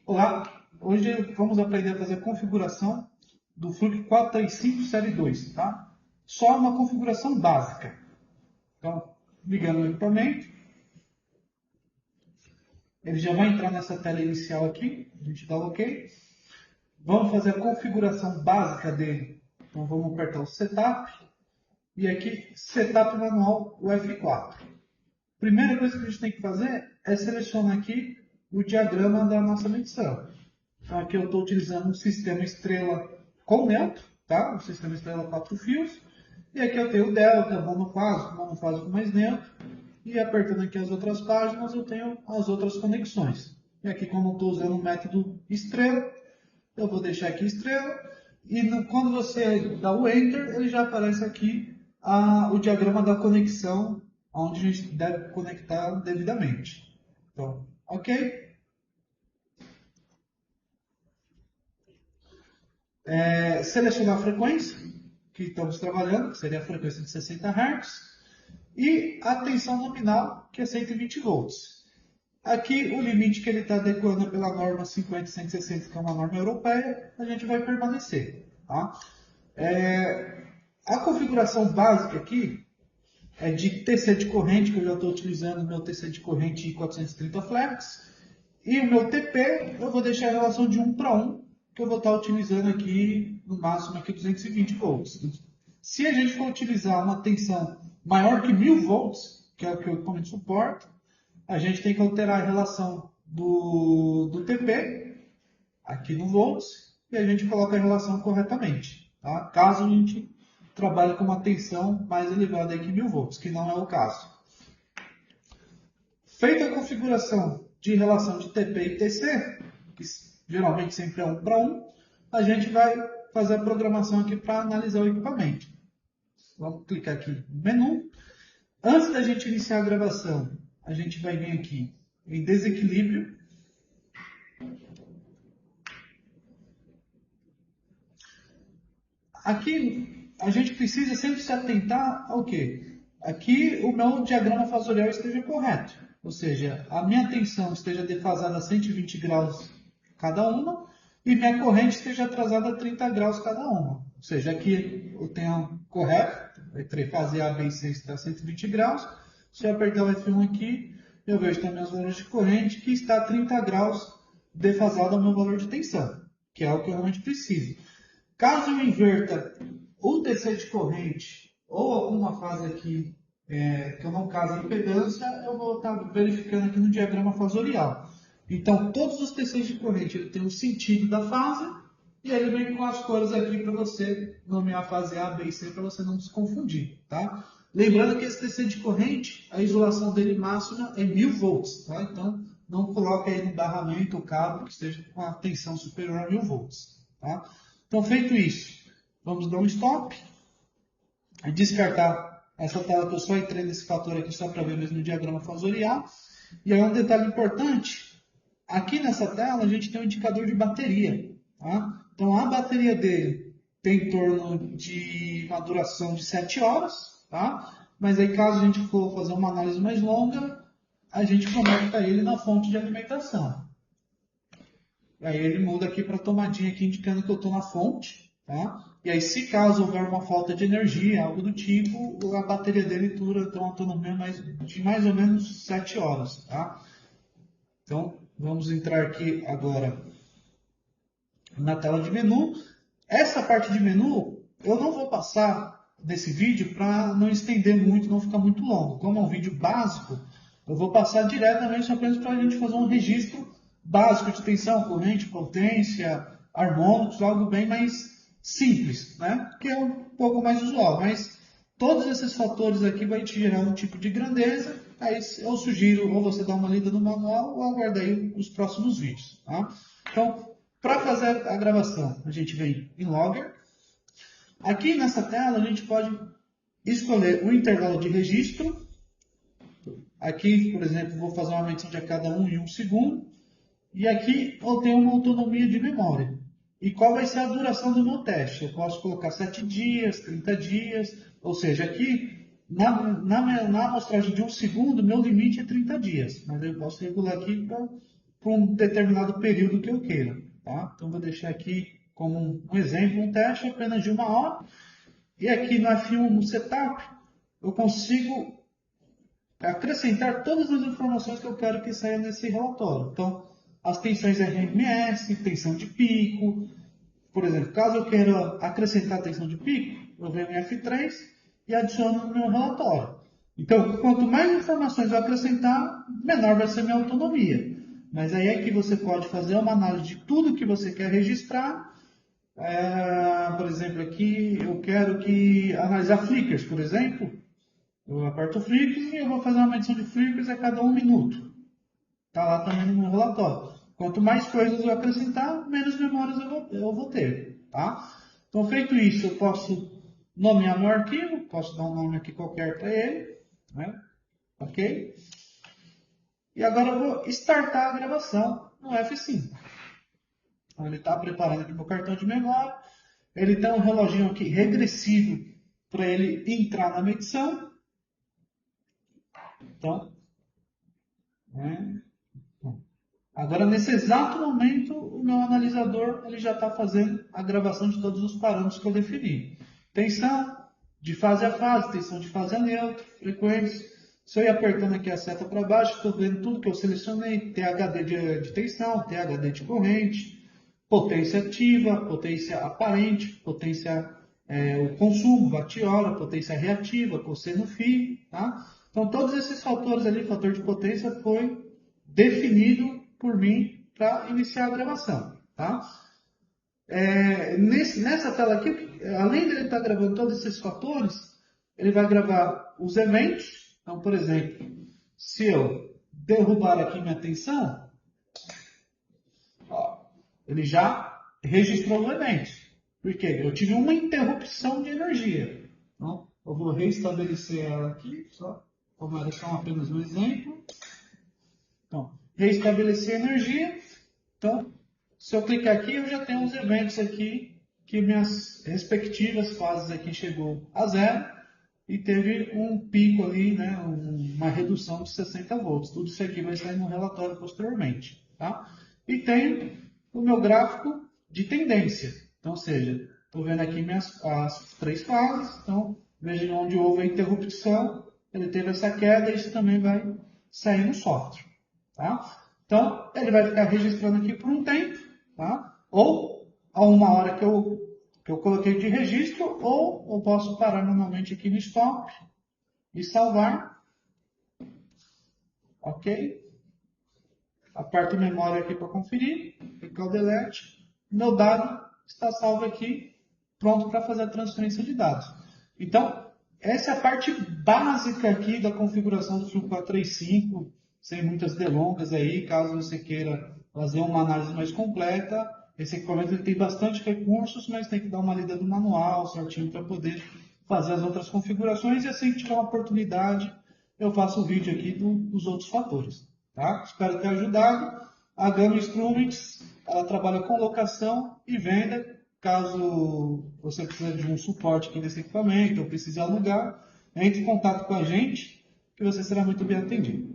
Olá, hoje vamos aprender a fazer a configuração do Fluke 435 Série 2, tá? Só uma configuração básica. Então, ligando o equipamento, ele já vai entrar nessa tela inicial aqui, a gente dá OK. Vamos fazer a configuração básica dele. Então, vamos apertar o Setup e aqui, Setup Manual, o F4. Primeira coisa que a gente tem que fazer é selecionar aqui o diagrama da nossa medição. Então aqui eu estou utilizando um sistema estrela com neutro, tá? Um sistema estrela 4 fios. E aqui eu tenho o delta, monofásico mais neutro. E apertando aqui as outras páginas eu tenho as outras conexões. E aqui como eu estou usando o método estrela, eu vou deixar aqui estrela. E quando você dá o Enter, ele já aparece aqui o diagrama da conexão, onde a gente deve conectar devidamente. Então, ok? Selecionar a frequência que estamos trabalhando, que seria a frequência de 60 Hz, e a tensão nominal, que é 120 volts. Aqui, o limite que ele está adequando pela norma 50160, que é uma norma europeia, a gente vai permanecer. Tá? A configuração básica aqui é de TC de corrente, que eu já estou utilizando o meu TC de corrente 430 flex, e o meu TP eu vou deixar a relação de 1 para 1, que eu vou estar utilizando aqui, no máximo, aqui 220 volts. Se a gente for utilizar uma tensão maior que 1000 volts, que é o que o equipamento suporta, a gente tem que alterar a relação do TP, aqui no volts, e a gente coloca a relação corretamente. Tá? Caso a gente trabalhe com uma tensão mais elevada que 1000 volts, que não é o caso. Feita a configuração de relação de TP e TC, que geralmente sempre é 1 para 1, a gente vai fazer a programação aqui para analisar o equipamento. Vamos clicar aqui no menu. Antes da gente iniciar a gravação, a gente vai vir aqui em desequilíbrio. Aqui a gente precisa sempre se atentar ao quê? Aqui o meu diagrama fasorial esteja correto. Ou seja, a minha tensão esteja defasada a 120 graus cada uma e minha corrente esteja atrasada a 30 graus cada uma. Ou seja, aqui eu tenho correto, entre fase A, B e C está a 120 graus. Se eu apertar o F1 aqui, eu vejo também os valores de corrente que está a 30 graus defasado ao meu valor de tensão, que é o que eu realmente preciso. Caso eu inverta o TC de corrente ou alguma fase aqui que eu não case a impedância, eu vou estar verificando aqui no diagrama fasorial. Então, todos os TCs de corrente ele tem o sentido da fase e ele vem com as cores aqui para você nomear a fase A, B e C para você não se confundir. Tá? Lembrando que esse TC de corrente, a isolação dele máxima é 1000 volts. Tá? Então, não coloque aí no barramento o cabo que esteja com a tensão superior a 1000 volts. Tá? Então, feito isso, vamos dar um stop e descartar essa tela que eu só entrei nesse fator aqui só para ver mesmo o diagrama fasorial. E aí um detalhe importante, aqui nessa tela a gente tem um indicador de bateria. Tá? Então a bateria dele tem em torno de uma duração de 7 horas, tá? Mas aí caso a gente for fazer uma análise mais longa, a gente conecta ele na fonte de alimentação. Aí ele muda aqui para a tomadinha aqui indicando que eu estou na fonte, tá? E aí se caso houver uma falta de energia, algo do tipo, a bateria dele dura uma autonomia de mais ou menos 7 horas, tá? Então vamos entrar aqui agora na tela de menu. Essa parte de menu eu não vou passar nesse vídeo para não estender muito, não ficar muito longo. Como é um vídeo básico, eu vou passar diretamente apenas para a gente fazer um registro básico de tensão, corrente, potência, harmônicos, algo bem mais simples, né? Que é um pouco mais usual, mas todos esses fatores aqui vai te gerar um tipo de grandeza, aí eu sugiro ou você dar uma lida no manual ou aguardar aí os próximos vídeos, tá? Então, para fazer a gravação, a gente vem em Logger. Aqui nessa tela a gente pode escolher o intervalo de registro. Aqui, por exemplo, vou fazer uma medição de a cada 1 em 1 segundo. E aqui eu tenho uma autonomia de memória. E qual vai ser a duração do meu teste? Eu posso colocar 7 dias, 30 dias, ou seja, aqui na amostragem de 1 segundo, meu limite é 30 dias. Mas eu posso regular aqui para por um determinado período que eu queira. Tá? Então, vou deixar aqui como um exemplo, um teste apenas de 1 hora. E aqui no F1, no Setup, eu consigo acrescentar todas as informações que eu quero que saia nesse relatório. Então, as tensões RMS, tensão de pico. Por exemplo, caso eu queira acrescentar tensão de pico, eu venho em F3 e adiciono no meu relatório. Então, quanto mais informações eu acrescentar, menor vai ser a minha autonomia. Mas aí é que você pode fazer uma análise de tudo que você quer registrar. Por exemplo, aqui eu quero analisar flickers, por exemplo. Eu aperto o flickers e eu vou fazer uma medição de flickers a cada 1 minuto. Está lá também no meu relatório. Quanto mais coisas eu acrescentar, menos memórias eu vou ter. Tá? Então, feito isso, eu posso nomear meu arquivo, posso dar um nome aqui qualquer para ele. Né? Ok? E agora eu vou startar a gravação no F5. Então, ele está preparando aqui meu cartão de memória. Ele tem um reloginho aqui regressivo para ele entrar na medição. Então, né? Agora, nesse exato momento, o meu analisador ele já está fazendo a gravação de todos os parâmetros que eu defini. Tensão de fase a fase, tensão de fase a neutro, frequência. Se eu ir apertando aqui a seta para baixo, estou vendo tudo que eu selecionei. THD de tensão, THD de corrente, potência ativa, potência aparente, potência o consumo, watt-hora, potência reativa, cosseno φ. Tá? Então, todos esses fatores ali, fator de potência, foi definido por mim para iniciar a gravação. Tá? Nessa tela aqui, além de ele estar gravando todos esses fatores, ele vai gravar os eventos. Então, por exemplo, se eu derrubar aqui minha tensão, ó, ele já registrou o evento. Por quê? Eu tive uma interrupção de energia. Então, eu vou restabelecer ela aqui, só como era só apenas um exemplo. Então, restabelecer a energia. Então, se eu clicar aqui, eu já tenho os eventos aqui, que minhas respectivas fases aqui chegou a 0 e teve um pico ali, né, uma redução de 60 volts. Tudo isso aqui vai sair no relatório posteriormente. Tá? E tenho o meu gráfico de tendência. Então, ou seja, estou vendo aqui as 3 fases. Então, veja onde houve a interrupção, ele teve essa queda, e isso também vai sair no software. Tá? Então, ele vai ficar registrando aqui por um tempo, tá? Ou a 1 hora que eu coloquei de registro, ou eu posso parar manualmente aqui no stop e salvar. Ok? Aperto memória aqui para conferir, clicar o delete. Meu dado está salvo aqui, pronto para fazer a transferência de dados. Então, essa é a parte básica aqui da configuração do Fluke 435, sem muitas delongas aí, caso você queira fazer uma análise mais completa. Esse equipamento ele tem bastante recursos, mas tem que dar uma lida do manual certinho para poder fazer as outras configurações, e assim que tiver uma oportunidade, eu faço o vídeo aqui dos outros fatores. Tá? Espero ter ajudado. A Gama Instruments, ela trabalha com locação e venda. Caso você precise de um suporte aqui desse equipamento ou precise alugar, entre em contato com a gente que você será muito bem atendido.